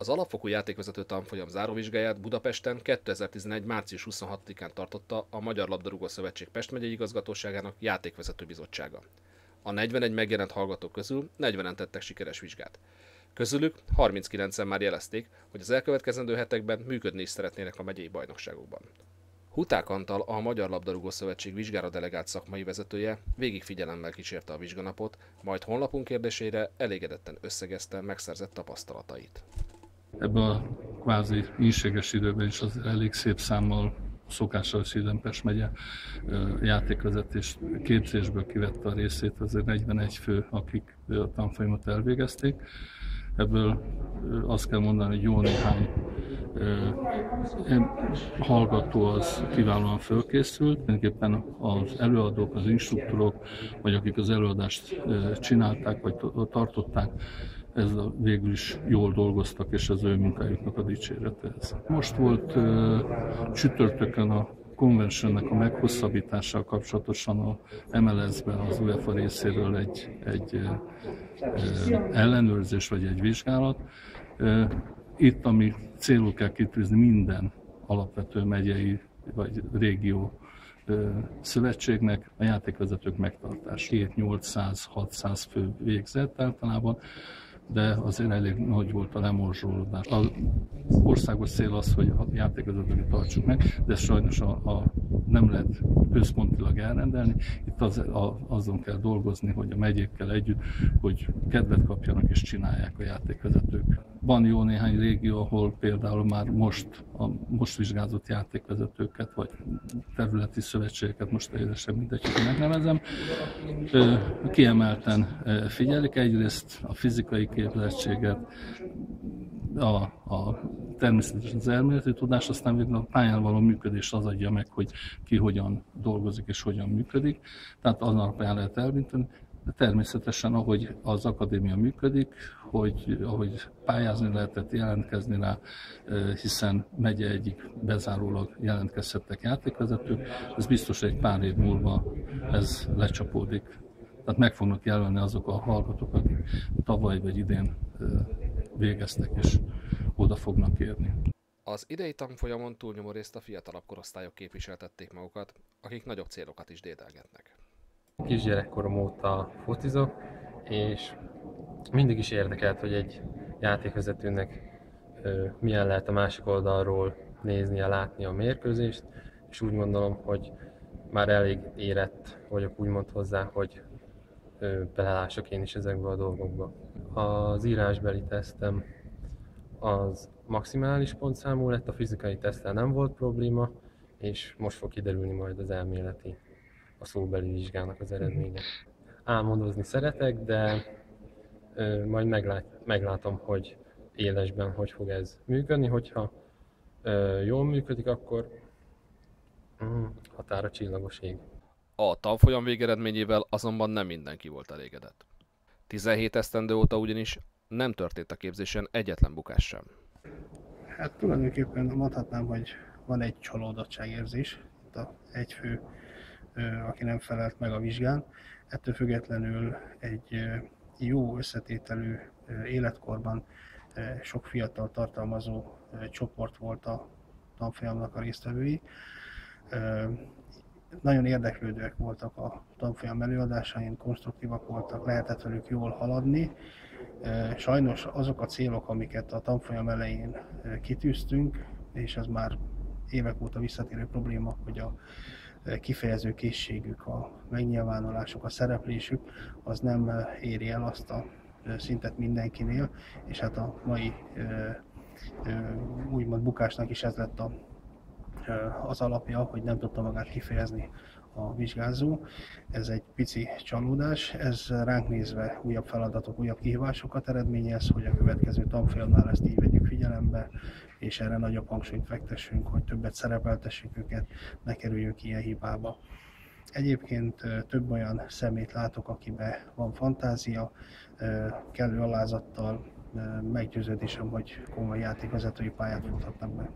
Az alapfokú játékvezető tanfolyam záróvizsgáját Budapesten 2011. március 26-án tartotta a Magyar Labdarúgó Szövetség Pest megyei igazgatóságának játékvezető bizottsága. A 41 megjelent hallgató közül 40-en tettek sikeres vizsgát. Közülük 39-en már jelezték, hogy az elkövetkezendő hetekben működni is szeretnének a megyei bajnokságokban. Huták Antal, a Magyar Labdarúgó Szövetség vizsgára delegált szakmai vezetője végig figyelemmel kísérte a vizsganapot, majd honlapunk kérdésére elégedetten összegezte megszerzett tapasztalatait. Ebben a kvázi ínséges időben is az elég szép számmal szokásos időn Pest megye játékvezetés képzésből kivette a részét, azért 41 fő, akik a tanfolyamot elvégezték. Ebből azt kell mondani, hogy jó néhány hallgató az kiválóan fölkészült. Tulajdonképpen az előadók, az instruktorok, vagy akik az előadást csinálták, vagy tartották, végül is jól dolgoztak, és az ő munkájuknak a dicsérete ez. Most volt csütörtökön a Conventionnek a meghosszabbítással kapcsolatosan a MLS-ben az UEFA részéről egy ellenőrzés vagy egy vizsgálat. Itt, ami célul kell kitűzni minden alapvető megyei vagy régió szövetségnek, a játékvezetők megtartása. 800-600 fő végzett általában, de azért elég nagy volt a lemorzsolódás. Az országos cél az, hogy a játékvezetőket tartsuk meg, de sajnos nem lehet központilag elrendelni. Itt azon kell dolgozni, hogy a megyékkel együtt, hogy kedvet kapjanak és csinálják a játékvezetők. Van jó néhány régió, ahol például már most vizsgázott játékvezetőket, vagy területi szövetségeket, most teljesen mindegy, hogy megnevezem, kiemelten figyelik egyrészt a fizikai képzettséget, természetesen az elméleti tudás, aztán végül a pályán való működés az adja meg, hogy ki hogyan dolgozik és hogyan működik. Tehát azon alapján lehet elbinteni. De természetesen, ahogy az akadémia működik, ahogy pályázni lehetett, jelentkezni rá, hiszen megye egyik bezárólag jelentkezhettek játékvezetők, ez biztos, hogy egy pár év múlva ez lecsapódik. Tehát meg fognak jelölni azok a hallgatók, akik tavaly vagy idén végeztek és oda fognak érni. Az idei tanfolyamon túlnyomó részt a fiatalabb korosztályok képviseltették magukat, akik nagyobb célokat is dédelgetnek. Kisgyerekkorom óta focizok, és mindig is érdekelt, hogy egy játékvezetőnek milyen lehet a másik oldalról néznie, látni a mérkőzést, és úgy gondolom, hogy már elég érett vagyok úgymond hozzá, hogy belelássak én is ezekbe a dolgokba. Az írásbeli tesztem az maximális pontszámú lett, a fizikai teszttel nem volt probléma, és most fog kiderülni majd az elméleti, a szóbeli vizsgának az eredménye. Álmodozni szeretek, de majd meglátom, hogy élesben hogy fog ez működni. Hogyha jól működik, akkor határa csillagos ég. A tanfolyam végeredményével azonban nem mindenki volt elégedett. 17 esztendő óta ugyanis nem történt a képzésen egyetlen bukás sem. Hát tulajdonképpen mondhatnám, hogy van egy csalódottságérzés, itt egy fő, aki nem felelt meg a vizsgán. Ettől függetlenül egy jó összetételű életkorban sok fiatal tartalmazó csoport volt a tanfolyamnak a résztvevői. Nagyon érdeklődőek voltak a tanfolyam előadásain, konstruktívak voltak, lehetett velük jól haladni. Sajnos azok a célok, amiket a tanfolyam elején kitűztünk, és ez már évek óta visszatérő probléma, hogy a kifejező készségük, a megnyilvánulásuk, a szereplésük, az nem éri el azt a szintet mindenkinél, és hát a mai úgymond bukásnak is ez lett az alapja, hogy nem tudta magát kifejezni a vizsgázó. Ez egy pici csalódás, ez ránk nézve újabb feladatok, újabb kihívásokat eredményez, hogy a következő tanfolyamnál ezt így vegyük figyelembe, és erre nagyobb hangsúlyt fektessünk, hogy többet szerepeltessük őket, ne kerüljünk ilyen hibába. Egyébként több olyan szemét látok, akiben van fantázia, kellő alázattal, meggyőződésem, hogy komoly játékvezetői pályát futhatnak be.